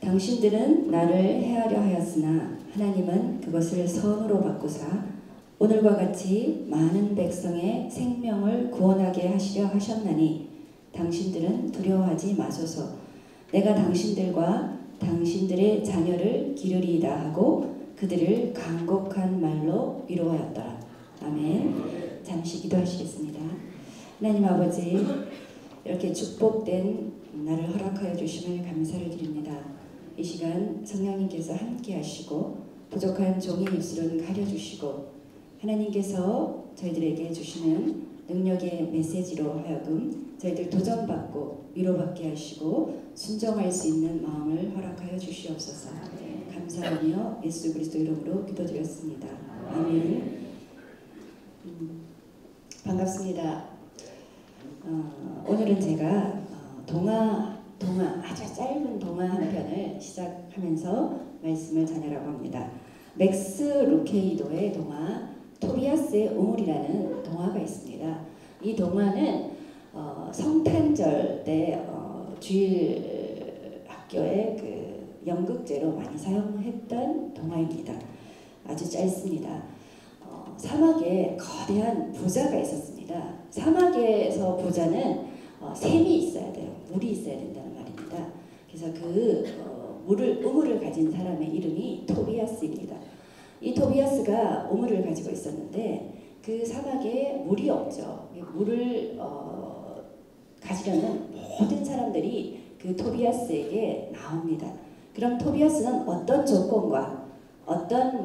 당신들은 나를 해하려 하였으나 하나님은 그것을 선으로 바꾸사 오늘과 같이 많은 백성의 생명을 구원하게 하시려 하셨나니 당신들은 두려워하지 마소서. 내가 당신들과 당신들의 자녀를 기르리이다 하고 그들을 간곡한 말로 위로하였더라. 아멘. 잠시 기도하시겠습니다. 하나님 아버지, 이렇게 축복된 날을 허락하여 주심을 감사를 드립니다. 이 시간 성령님께서 함께 하시고 부족한 종의 입술은 가려주시고 하나님께서 저희들에게 주시는 능력의 메시지로 하여금 저희들 도전받고 위로받게 하시고 순종할 수 있는 마음을 허락하여 주시옵소서. 감사하며 예수 그리스도 이름으로 기도드렸습니다. 아멘. 반갑습니다. 오늘은 제가 동화 아주 짧은 동화 한 편을 시작하면서 말씀을 전하려고 합니다. 맥스 루케이도의 동화 토비아스의 우물이라는 동화가 있습니다. 이 동화는 성탄절 때 주일 학교의 그 연극제로 많이 사용했던 동화입니다. 아주 짧습니다. 사막에 거대한 부자가 있었습니다. 사막에서 부자는 샘이 있어야 돼요. 물이 있어야 된다는 말입니다. 그래서 우물을 가진 사람의 이름이 토비아스입니다. 이 토비아스가 우물을 가지고 있었는데 그 사막에 물이 없죠. 물을 가지려는 모든 사람들이 그 토비아스에게 나옵니다. 그럼 토비아스는 어떤 조건과 어떤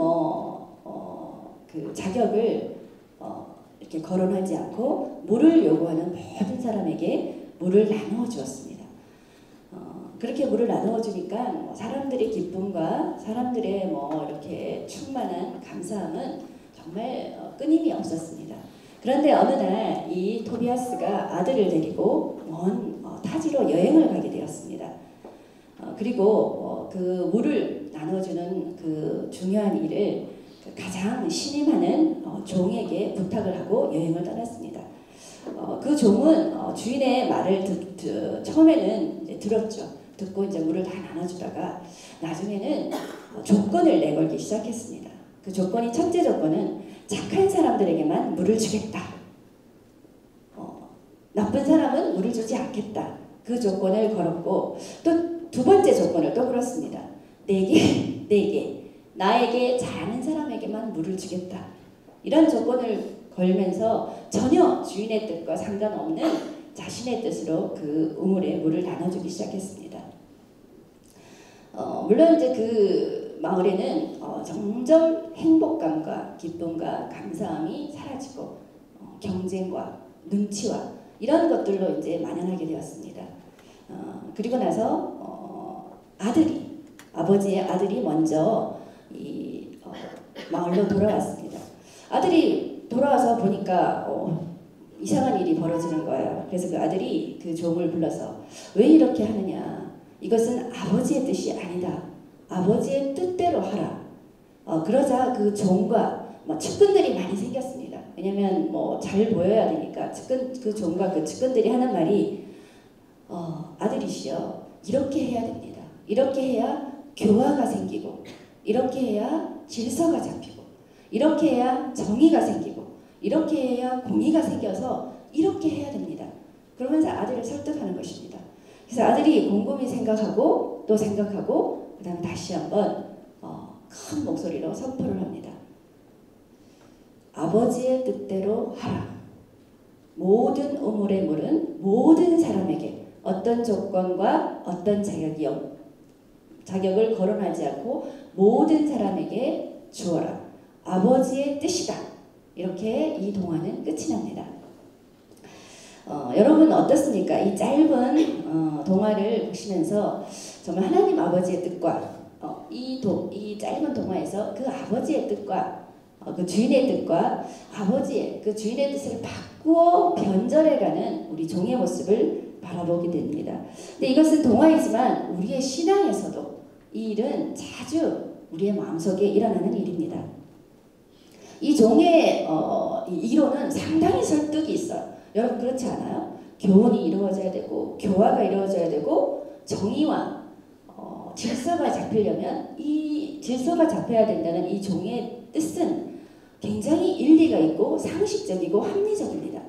그 자격을 이렇게 거론하지 않고 물을 요구하는 모든 사람에게 물을 나누어 주었습니다. 그렇게 물을 나누어 주니까 사람들의 기쁨과 사람들의 이렇게 충만한 감사함은 정말 끊임이 없었습니다. 그런데 어느 날 이 토비아스가 아들을 데리고 먼 타지로 여행을 가게 되었습니다. 그리고 그 물을 나눠주는 그 중요한 일을 가장 신임하는 종에게 부탁을 하고 여행을 떠났습니다. 그 종은 주인의 말을 처음에는 이제 들었죠. 듣고 이제 물을 다 나눠주다가 나중에는 조건을 내걸기 시작했습니다. 그 조건이 첫째 조건은 착한 사람들에게만 물을 주겠다. 나쁜 사람은 물을 주지 않겠다. 그 조건을 걸었고 또 두 번째 조건을 또 걸었습니다. 내게 나에게 잘하는 사람에게만 물을 주겠다. 이런 조건을 걸면서 전혀 주인의 뜻과 상관없는 자신의 뜻으로 그 우물에 물을 나눠주기 시작했습니다. 물론 이제 그 마을에는 점점 행복감과 기쁨과 감사함이 사라지고 경쟁과 눈치와 이런 것들로 이제 만연하게 되었습니다. 그리고 나서 아버지의 아들이 먼저 이 마을로 돌아왔습니다. 아들이 돌아와서 보니까 이상한 일이 벌어지는 거예요. 그래서 그 아들이 그 종을 불러서 왜 이렇게 하느냐? 이것은 아버지의 뜻이 아니다. 아버지의 뜻대로 하라. 그러자 그 종과 측근들이 많이 생겼습니다. 왜냐면 잘 보여야 되니까 그 종과 그 측근들이 하는 말이 아들이시여 이렇게 해야 됩니다. 이렇게 해야 교화가 생기고 이렇게 해야 질서가 잡히고 이렇게 해야 정의가 생기고 이렇게 해야 공의가 생겨서 이렇게 해야 됩니다. 그러면서 아들을 설득하는 것입니다. 그래서 아들이 곰곰이 생각하고 또 생각하고 그 다음에 다시 한번 큰 목소리로 선포를 합니다. 아버지의 뜻대로 하라. 모든 우물의 물은 모든 사람에게 어떤 조건과 어떤 자격을 거론하지 않고 모든 사람에게 주어라. 아버지의 뜻이다. 이렇게 이 동화는 끝이 납니다. 여러분 어떻습니까? 이 짧은 동화를 보시면서 정말 하나님 아버지의 뜻과 이 짧은 동화에서 그 아버지의 뜻과 그 주인의 뜻과 그 주인의 뜻을 바꾸어 변절해가는 우리 종의 모습을 바라보게 됩니다. 근데 이것은 동화이지만 우리의 신앙에서도 이 일은 자주 우리의 마음속에 일어나는 일입니다. 이 종의 이론은 상당히 설득이 있어요. 여러분 그렇지 않아요? 교훈이 이루어져야 되고 교화가 이루어져야 되고 정의와 질서가 잡히려면 이 질서가 잡혀야 된다는 이 종의 뜻은 굉장히 일리가 있고 상식적이고 합리적입니다.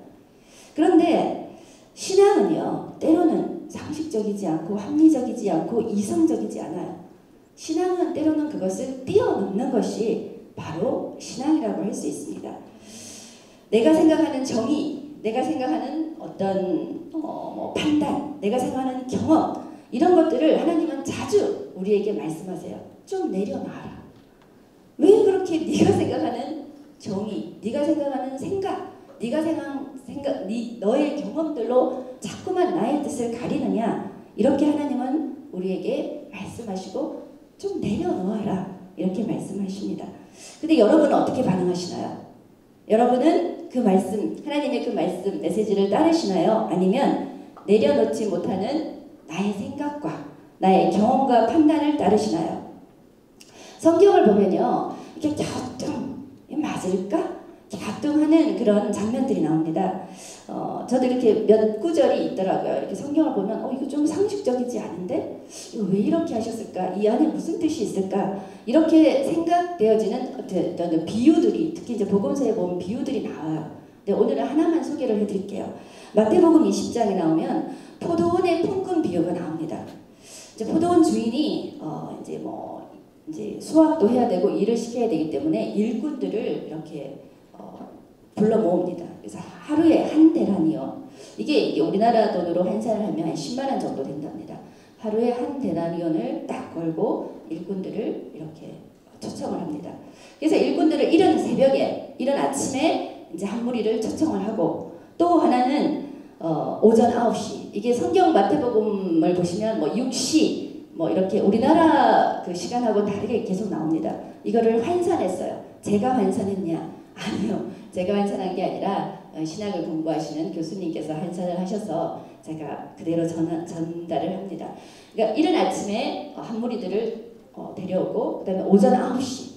그런데 신앙은요, 때로는 상식적이지 않고 합리적이지 않고 이성적이지 않아요. 신앙은 때로는 그것을 뛰어넘는 것이 바로 신앙이라고 할 수 있습니다. 내가 생각하는 정의, 내가 생각하는 어떤 판단, 내가 생각하는 경험, 이런 것들을 하나님은 자주 우리에게 말씀하세요. 좀 내려놔라. 왜 그렇게 네가 생각하는 정의, 네가 생각하는 생각, 너의 경험들로 자꾸만 나의 뜻을 가리느냐, 이렇게 하나님은 우리에게 말씀하시고 좀 내려놓아라, 이렇게 말씀하십니다. 근데 여러분은 어떻게 반응하시나요? 여러분은 그 말씀, 하나님의 그 말씀, 메시지를 따르시나요? 아니면 내려놓지 못하는 나의 생각과 나의 경험과 판단을 따르시나요? 성경을 보면요, 이렇게 갸우뚱, 맞을까? 갸우뚱하는 그런 장면들이 나옵니다. 저도 이렇게 몇 구절이 있더라고요. 이렇게 성경을 보면 이거 좀 상식적이지 않은데? 이거 왜 이렇게 하셨을까? 이 안에 무슨 뜻이 있을까? 이렇게 생각되어지는 어떤 비유들이, 특히 이제 복음서에 보면 비유들이 나와요. 근데 오늘은 하나만 소개를 해드릴게요. 마태복음 20장에 나오면 포도원의 품꾼 비유가 나옵니다. 이제 포도원 주인이 이제 수확도 해야 되고 일을 시켜야 되기 때문에 일꾼들을 이렇게 불러 모읍니다. 그래서 하루에 한 데나리온, 이게 우리나라 돈으로 환산을 하면 한 10만 원 정도 된답니다. 하루에 한 데나리온을 딱 걸고 일꾼들을 이렇게 초청을 합니다. 그래서 일꾼들을 이른 새벽에, 이른 아침에 이제 한 무리를 초청을 하고, 또 하나는 오전 9시, 이게 성경 마태복음을 보시면 6시 이렇게 우리나라 그 시간하고 다르게 계속 나옵니다. 이거를 환산했어요. 제가 환산했냐? 아니요. 제가 환산한 게 아니라 신학을 공부하시는 교수님께서 환산을 하셔서 제가 그대로 전달을 합니다. 그러니까 이른 아침에 한 무리들을 데려오고, 그 다음에 오전 9시,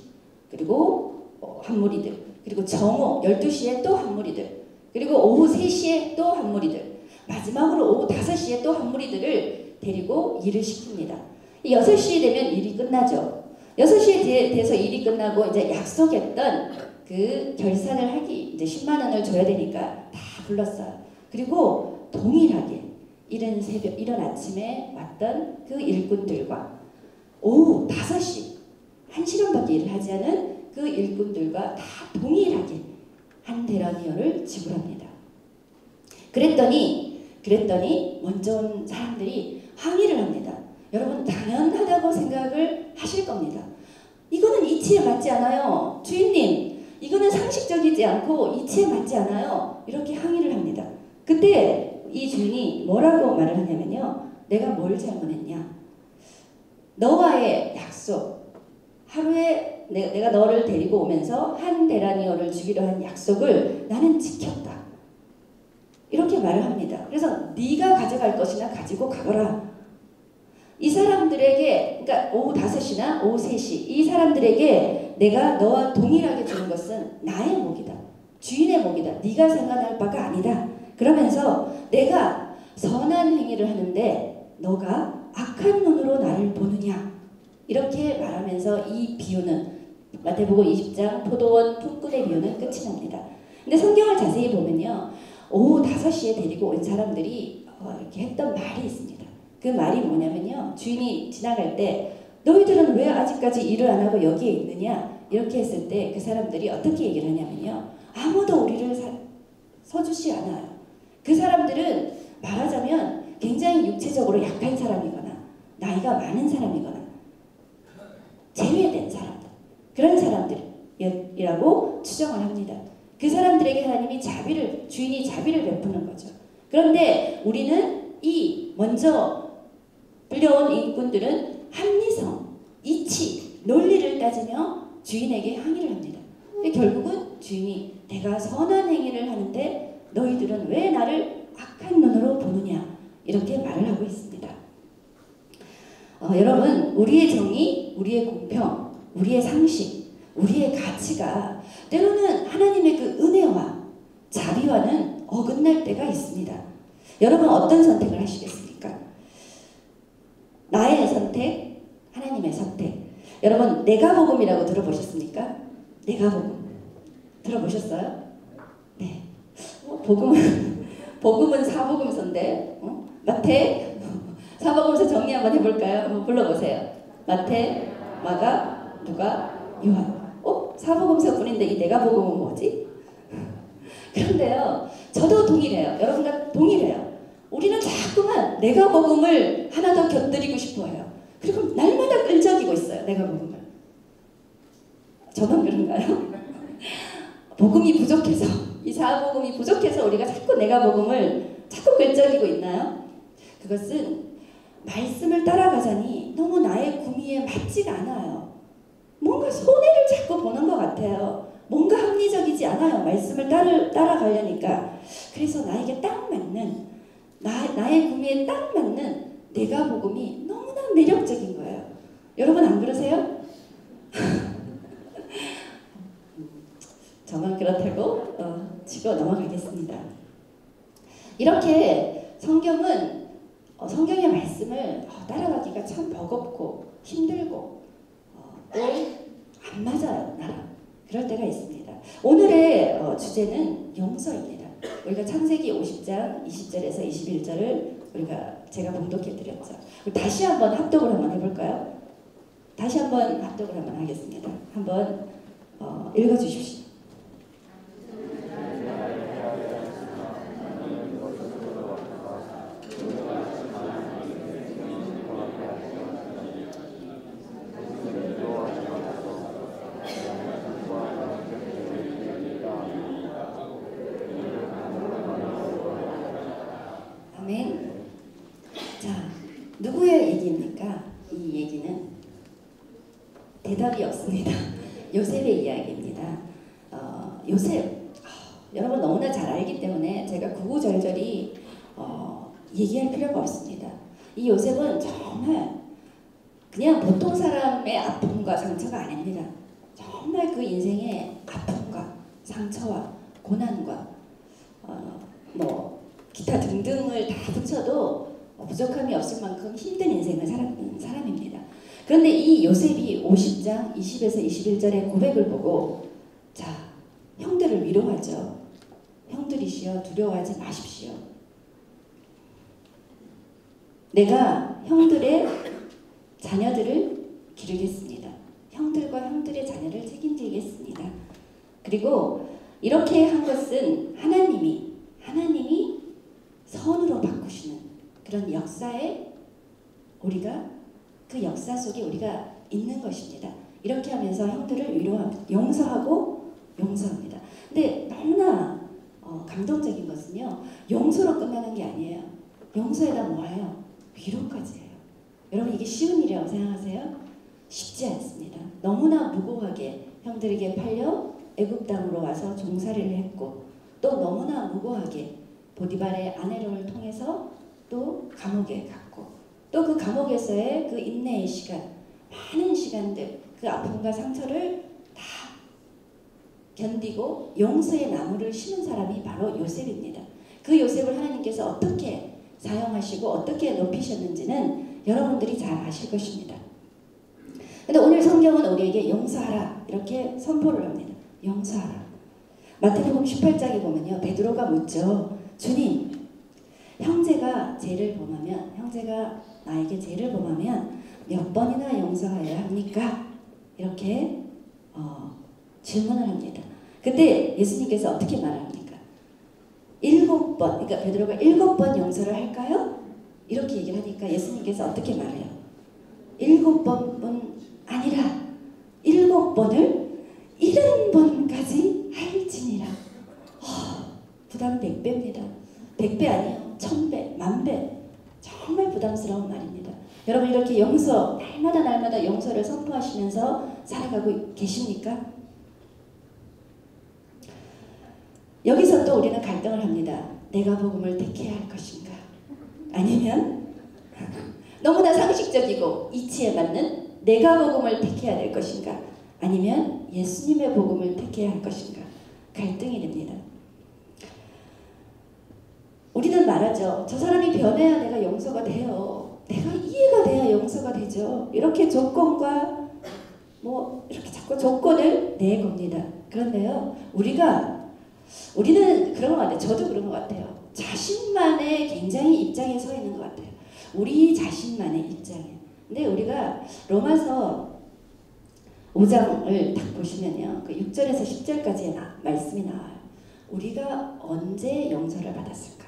그리고 한 무리들, 그리고 정오 12시에 또 한 무리들, 그리고 오후 3시에 또 한 무리들, 마지막으로 오후 5시에 또 한 무리들을 데리고 일을 시킵니다. 6시 되면 일이 끝나죠. 6시에 돼서 일이 끝나고 이제 약속했던 그 결산을 하기, 이제 10만 원을 줘야 되니까 다 불렀어요. 그리고 동일하게 이른 아침에 왔던 그 일꾼들과 오후 5시, 1시간밖에 일을 하지 않은 그 일꾼들과 다 동일하게 한 데나리온을 지불합니다. 그랬더니 먼저 온 사람들이 항의를 합니다. 여러분, 당연하다고 생각을 하실 겁니다. 이거는 이치에 맞지 않아요. 주인님, 이거는 상식적이지 않고 이치에 맞지 않아요. 이렇게 항의를 합니다. 그때 이 주인이 뭐라고 말을 하냐면요, 내가 뭘 잘못했냐? 너와의 약속, 하루에 내가 너를 데리고 오면서 한 데나리온을 주기로 한 약속을 나는 지켰다, 이렇게 말을 합니다. 그래서 네가 가져갈 것이나 가지고 가거라. 이 사람들에게, 그러니까 오후 5시나 오후 3시, 이 사람들에게 내가 너와 동일하게 주는 것은 나의 목이다, 주인의 목이다, 네가 생각할 바가 아니다. 그러면서 내가 선한 행위를 하는데 너가 악한 눈으로 나를 보느냐, 이렇게 말하면서 이 비유는, 마태복음 20장 포도원 품꾼의 비유는 끝이 납니다. 근데 성경을 자세히 보면요, 오후 5시에 데리고 온 사람들이 이렇게 했던 말이 있습니다. 그 말이 뭐냐면요, 주인이 지나갈 때 너희들은 왜 아직까지 일을 안 하고 여기에 있느냐, 이렇게 했을 때 그 사람들이 어떻게 얘기를 하냐면요, 아무도 우리를 서주지 않아요. 그 사람들은 말하자면 굉장히 육체적으로 약한 사람이거나 나이가 많은 사람이거나 제외된 사람들, 그런 사람들이라고 추정을 합니다. 그 사람들에게 하나님이 주인이 자비를 베푸는 거죠. 그런데 우리는 이 먼저 불려온 일꾼들은 합리성, 이치, 논리를 따지며 주인에게 항의를 합니다. 결국은 주인이 내가 선한 행위를 하는데 너희들은 왜 나를 악한 눈으로 보느냐, 이렇게 말을 하고 있습니다. 여러분, 우리의 정의, 우리의 공평, 우리의 상식, 우리의 가치가 때로는 하나님의 그 은혜와 자비와는 어긋날 때가 있습니다. 여러분, 어떤 선택을 하시겠습니까? 나의 선택, 하나님의 선택. 여러분 내가복음이라고 들어보셨습니까? 내가복음 들어보셨어요? 네. 복음은 사복음서인데 마태 사복음서 정리 한번 해볼까요? 한번 불러보세요. 마태, 마가, 누가, 요한. 사복음서 뿐인데 이 내가복음은 뭐지? 그런데요, 저도 동일해요. 여러분과 동일해요. 우리는 자꾸만 내가복음을 하나 더 곁들이고 싶어해요. 그리고 날마다 끈적이고 있어요. 내가복음을. 저만 그런가요? 복음이 부족해서, 이 사복음이 부족해서 우리가 자꾸 내가복음을 자꾸 끈적이고 있나요? 그것은 말씀을 따라가자니 너무 나의 구미에 맞지가 않아요. 뭔가 손해를 자꾸 보는 것 같아요. 뭔가 합리적이지 않아요. 말씀을 따라가려니까. 그래서 나에게 딱 맞는, 나의 구미에 딱 맞는 내가복음이 너무나 매력적인 거예요. 여러분 안 그러세요? 저만 그렇다고 치고 넘어가겠습니다. 이렇게 성경의 말씀을 따라가기가 참 버겁고 힘들고 또 안 맞아요, 나랑. 그럴 때가 있습니다. 오늘의 주제는 용서입니다. 우리가 창세기 50장 20절에서 21절을 제가 봉독해 드렸죠. 다시 한번 합독을 한번 해볼까요? 다시 한번 합독을 한번 하겠습니다. 한번 읽어 주십시오. 아멘. 자, 누구의 얘기입니까? 이 얘기는 대답이 없습니다. 요셉의 이야기입니다. 요셉, 여러분 너무나 잘 알기 때문에 제가 구구절절히 얘기할 필요가 없습니다. 이 요셉은 정말 그냥 보통 사람의 아픔과 상처가 아닙니다. 정말 그 인생의 아픔과 상처와 고난과 기타 등등을 다 붙여도 부족함이 없을 만큼 힘든 인생을 살았던 사람입니다. 그런데 이 요셉이 50장 20에서 21절의 고백을 보고 자, 형들을 위로하죠. 형들이시여 두려워하지 마십시오. 내가 형들의 자녀들을 기르겠습니다. 형들과 형들의 자녀를 책임지겠습니다. 그리고 이렇게 한 것은 하나님이 선으로 바꾸시는 그런 역사에 우리가 그 역사 속에 우리가 있는 것입니다. 이렇게 하면서 형들을 위로합니다. 용서합니다. 근데 너무나 감동적인 것은요. 용서로 끝나는 게 아니에요. 용서에다 뭐예요? 위로까지 해요. 여러분 이게 쉬운 일이라고 생각하세요? 쉽지 않습니다. 너무나 무고하게 형들에게 팔려 애굽 땅으로 와서 종살이를 했고 또 너무나 무고하게 보디발의 아내를 통해서 또 감옥에 갔고 또 그 감옥에서의 그 인내의 시간, 많은 시간들, 그 아픔과 상처를 다 견디고 용서의 나무를 심은 사람이 바로 요셉입니다. 그 요셉을 하나님께서 어떻게 사용하시고 어떻게 높이셨는지는 여러분들이 잘 아실 것입니다. 근데 오늘 성경은 우리에게 용서하라 이렇게 선포를 합니다. 용서하라. 마태복음 18장에 보면요. 베드로가 묻죠. 주님, 형제가 나에게 죄를 범하면 몇 번이나 용서하여야 합니까? 이렇게 질문을 합니다. 그때 예수님께서 어떻게 말합니까? 7번, 그러니까 베드로가 7번 용서를 할까요? 이렇게 얘기를 하니까 예수님께서 어떻게 말해요? 7번뿐 아니라 7번을 70번까지 할지니라. 부담 100배입니다. 100배 아니에요. 1000배, 10,000배. 정말 부담스러운 말입니다. 여러분 이렇게 날마다 용서를 선포하시면서 살아가고 계십니까? 여기서 또 우리는 갈등을 합니다. 내가 복음을 택해야 할 것인가? 아니면 너무나 상식적이고 이치에 맞는 내가 복음을 택해야 될 것인가? 아니면 예수님의 복음을 택해야 할 것인가? 갈등이 됩니다. 우리는 말하죠. 저 사람이 변해야 내가 용서가 돼요. 내가 이해가 돼야 용서가 되죠. 거죠. 이렇게 조건과 뭐 이렇게 자꾸 조건을 내겁니다. 그런데요, 우리는 그런 것 같아요. 저도 그런 것 같아요. 자신만의 굉장히 입장에 서 있는 것 같아요. 우리 자신만의 입장에. 근데 우리가 로마서 5장을 딱 보시면요, 그 6절에서 10절까지의 말씀이 나와요. 우리가 언제 용서를 받았을까?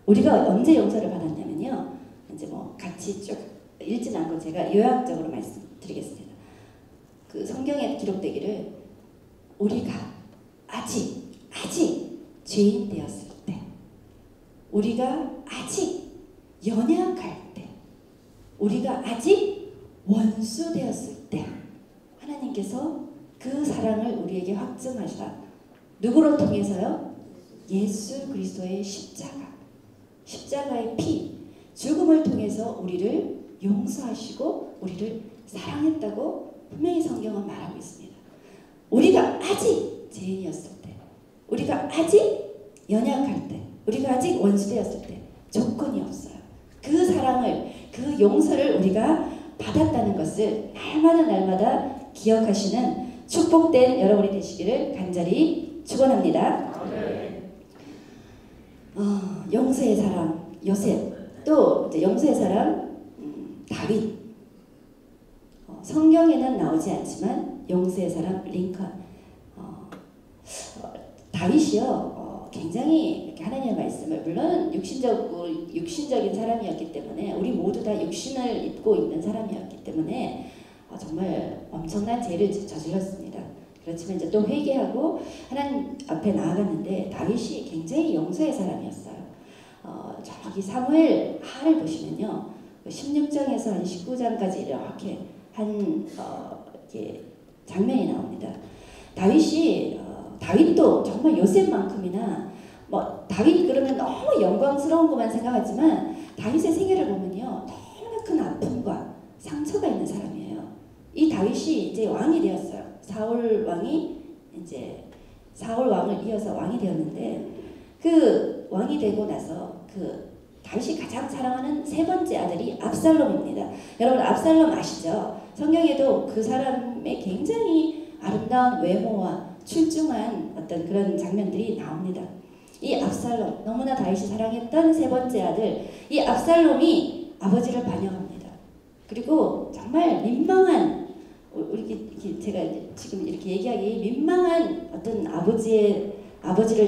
우리가 언제 용서를 받았냐면요, 이제 뭐 같이 쭉 읽진 않고 제가 요약적으로 말씀드리겠습니다. 그 성경에 기록되기를 우리가 아직 죄인 되었을 때, 우리가 아직 연약할 때, 우리가 아직 원수 되었을 때 하나님께서 그 사랑을 우리에게 확증하시라. 누구로 통해서요? 예수 그리스도의 십자가의 피, 죽음을 통해서 우리를 용서하시고 우리를 사랑했다고 분명히 성경은 말하고 있습니다. 우리가 아직 죄인이었을 때, 우리가 아직 연약할 때, 우리가 아직 원수되었을 때 조건이 없어요. 그 사랑을, 그 용서를 우리가 받았다는 것을 날마다 기억하시는 축복된 여러분이 되시기를 간절히 축원합니다. 용서의 사람 요셉, 또 이제 용서의 사람 다윗. 성경에는 나오지 않지만 용서의 사람 링컨. 다윗이요, 굉장히 이렇게 하나님의 말씀을, 물론 육신적인 사람이었기 때문에, 우리 모두 다 육신을 입고 있는 사람이었기 때문에 정말 엄청난 죄를 저질렀습니다. 그렇지만 이제 또 회개하고 하나님 앞에 나아갔는데, 다윗이 굉장히 용서의 사람이었어요. 저기 사무엘 하를 보시면요, 16장에서 한 19장까지 이렇게 이렇게 장면이 나옵니다. 다윗도 정말 요셉만큼이나, 뭐 다윗 그러면 너무 영광스러운 것만 생각하지만, 다윗의 생애를 보면요, 너무나 큰 아픔과 상처가 있는 사람이에요. 이 다윗이 이제 왕이 되었어요. 사울 왕을 이어서 왕이 되었는데, 그 왕이 되고 나서 그 다윗이 가장 사랑하는 세 번째 아들이 압살롬입니다. 여러분 압살롬 아시죠? 성경에도 그 사람의 굉장히 아름다운 외모와 출중한 어떤 그런 장면들이 나옵니다. 이 압살롬, 너무나 다윗이 사랑했던 세 번째 아들, 이 압살롬이 아버지를 반역합니다. 그리고 정말 민망한, 제가 지금 이렇게 얘기하기 민망한 어떤 아버지를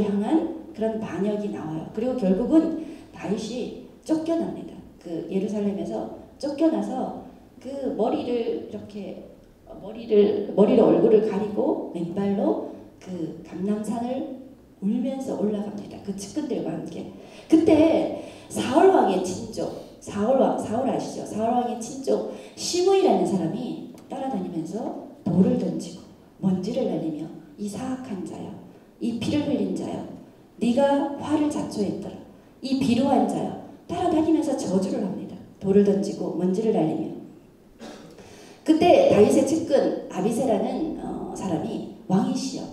향한 그런 반역이 나와요. 그리고 결국은 다윗이 쫓겨납니다. 그 예루살렘에서 쫓겨나서 그 머리를 얼굴을 가리고 맨발로 그 감람산을 울면서 올라갑니다. 그 측근들과 함께. 그때 사울 왕의 친족, 사울 아시죠? 사울 왕의 친족 시므이라는 사람이 따라다니면서 돌을 던지고 먼지를 날리며, 이 사악한 자여, 이 피를 흘린 자여, 네가 화를 자초했더라, 이 비루한 자여, 따라다니면서 저주를 합니다. 돌을 던지고 먼지를 날리며. 그때 다윗의 측근 아비새라는 사람이 왕이시여,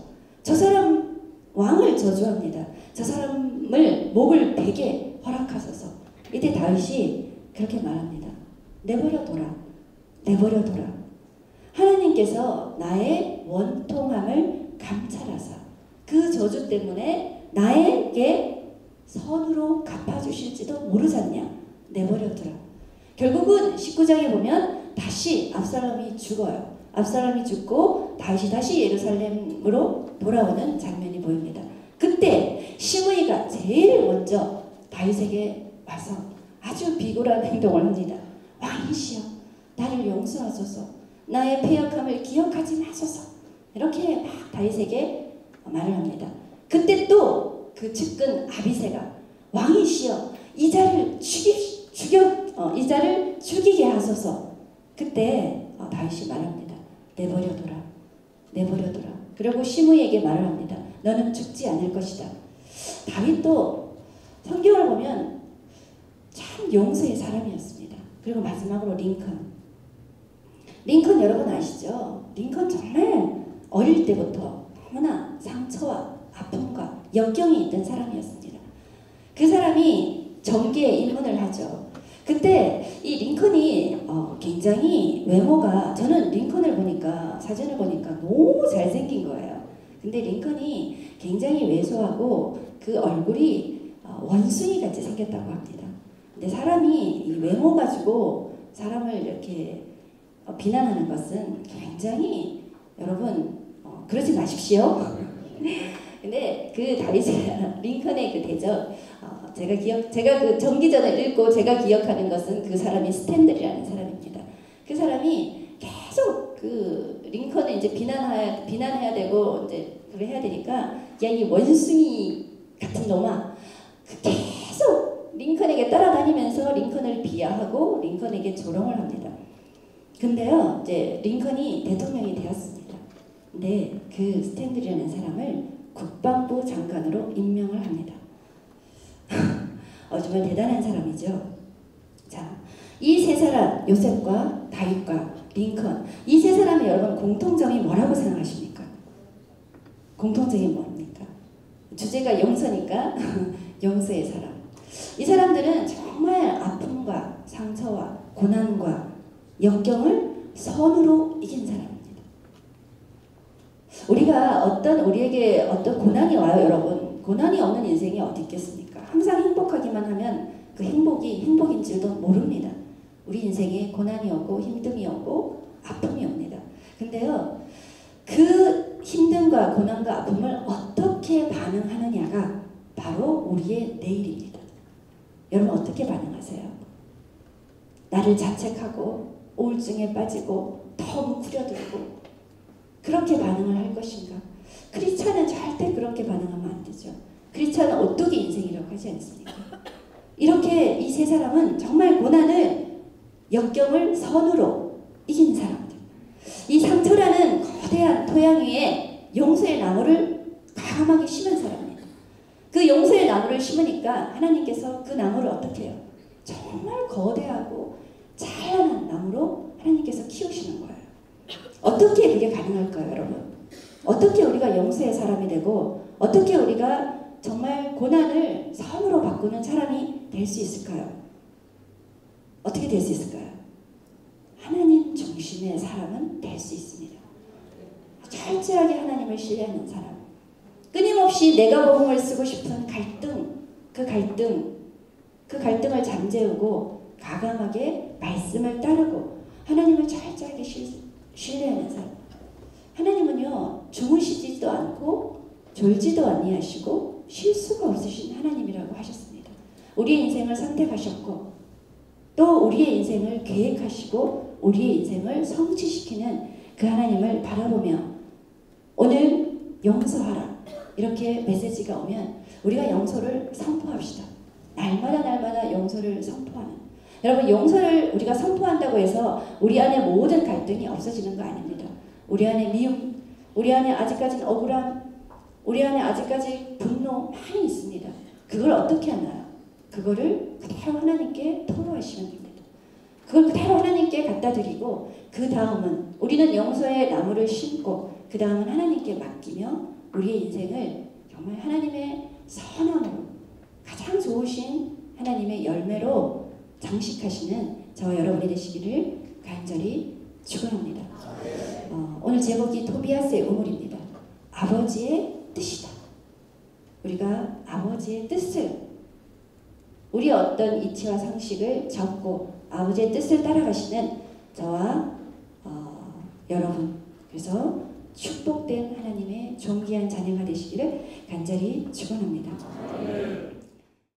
저 사람 왕을 저주합니다. 저 사람을 목을 베게 허락하소서. 이때 다윗이 그렇게 말합니다. 내버려둬라. 하나님께서 나의 원통함을 감찰하사 그 저주 때문에 나에게 선으로 갚아주실지도 모르잖냐. 내버려두라. 결국은 19장에 보면 다시 압살롬이 죽어요. 압살롬이 죽고 다윗이 다시 예루살렘으로 돌아오는 장면이 보입니다. 그때 시므이가 제일 먼저 다윗에게 와서 아주 비굴한 행동을 합니다. 왕이시여, 나를 용서하소서. 나의 패역함을 기억하지 마소서. 이렇게 막 다윗에게 말을 합니다. 그때 또 그 측근 아비새가 왕이시여, 이 자를 죽이게 하소서. 그때 다윗이 말합니다. 내버려둬라. 그리고 시므이에게 말을 합니다. 너는 죽지 않을 것이다. 다윗도 성경을 보면 참 용서의 사람이었습니다. 그리고 마지막으로 링컨 여러분 아시죠? 링컨 정말 어릴 때부터 너무나 상처와 아픔과 역경이 있던 사람이었습니다. 그 사람이 정계에 입문을 하죠. 그때 이 링컨이 굉장히 외모가, 저는 링컨을 보니까, 사진을 보니까 너무 잘생긴 거예요. 근데 링컨이 굉장히 왜소하고 그 얼굴이 원숭이 같이 생겼다고 합니다. 근데 사람이 이 외모 가지고 사람을 이렇게 비난하는 것은 굉장히, 여러분 그러지 마십시오. 근데 그 다윗의 링컨의 그 대적, 제가 그 정기전을 읽고 제가 기억하는 것은 그 사람이 스탠들이라는 사람입니다. 그 사람이 계속 그 링컨을 이제 비난해야 되고 이제 그걸 해야 되니까, 야, 이 원숭이 같은 놈아, 계속 링컨에게 따라다니면서 링컨을 비하하고 링컨에게 조롱을 합니다. 근데요, 이제 링컨이 대통령이 되었습니다. 근데 그 스탠들이라는 사람을 국방부 장관으로 임명을 합니다. 정말 대단한 사람이죠. 자, 이 세 사람, 요셉과 다윗과 링컨, 이 세 사람의 여러분 공통점이 뭐라고 생각하십니까? 공통점이 뭡니까? 주제가 용서니까 용서의 사람. 이 사람들은 정말 아픔과 상처와 고난과 역경을 선으로 이긴 사람입니다. 우리에게 어떤 고난이 와요, 여러분. 고난이 없는 인생이 어디 있겠습니까? 항상 행복하기만 하면 그 행복이 행복인 줄도 모릅니다. 우리 인생에 고난이 오고 힘듦이 오고 아픔이 옵니다. 근데요, 그 힘듦과 고난과 아픔을 어떻게 반응하느냐가 바로 우리의 내일입니다. 여러분 어떻게 반응하세요? 나를 자책하고 우울증에 빠지고 더 뭉클어들고 그렇게 반응을 할 것인가? 크리스찬은 절대 그렇게 반응하면 안 되죠. 크리스찬은 오뚜기 인생이라고 하지 않습니까? 이렇게 이 세 사람은 정말 고난을, 역경을 선으로 이긴 사람들. 이 상처라는 거대한 토양 위에 용서의 나무를 과감하게 심은 사람입니다. 그 용서의 나무를 심으니까 하나님께서 그 나무를 어떻게 해요? 정말 거대하고 찬란한 나무로 하나님께서 키우시는 거예요. 어떻게 그게 가능할까요, 여러분? 어떻게 우리가 용서의 사람이 되고 어떻게 우리가 정말 고난을 선으로 바꾸는 사람이 될 수 있을까요? 어떻게 될 수 있을까요? 하나님 중심의 사람은 될 수 있습니다. 철저하게 하나님을 신뢰하는 사람, 끊임없이 내가 복음을 쓰고 싶은 그 갈등을 잠재우고 과감하게 말씀을 따르고 하나님을 철저하게 신뢰하는 사람. 하나님은요, 주무시지도 않고 졸지도 아니하시고 쉴 수가 없으신 하나님이라고 하셨습니다. 우리의 인생을 선택하셨고 또 우리의 인생을 계획하시고 우리의 인생을 성취시키는 그 하나님을 바라보며 오늘 용서하라 이렇게 메시지가 오면 우리가 용서를 선포합시다. 날마다 용서를 선포하는. 여러분, 용서를 우리가 선포한다고 해서 우리 안에 모든 갈등이 없어지는 거 아닙니다. 우리 안에 미움, 우리 안에 아직까지는 억울함, 우리 안에 아직까지 분노 많이 있습니다. 그걸 어떻게 하나요? 그거를 그대로 하나님께 토로하시면 됩니다. 그걸 그대로 하나님께 갖다 드리고 그 다음은 우리는 용서의 나무를 심고 그 다음은 하나님께 맡기며 우리의 인생을 정말 하나님의 선함으로 가장 좋으신 하나님의 열매로 장식하시는 저와 여러분이 되시기를 간절히 축원합니다. 오늘 제목이 토비아스의 우물입니다. 아버지의 뜻이다. 우리가 아버지의 뜻을, 우리 어떤 이치와 상식을 접고 아버지의 뜻을 따라가시는 저와 여러분, 그래서 축복된 하나님의 존귀한 자녀가 되시기를 간절히 축원합니다.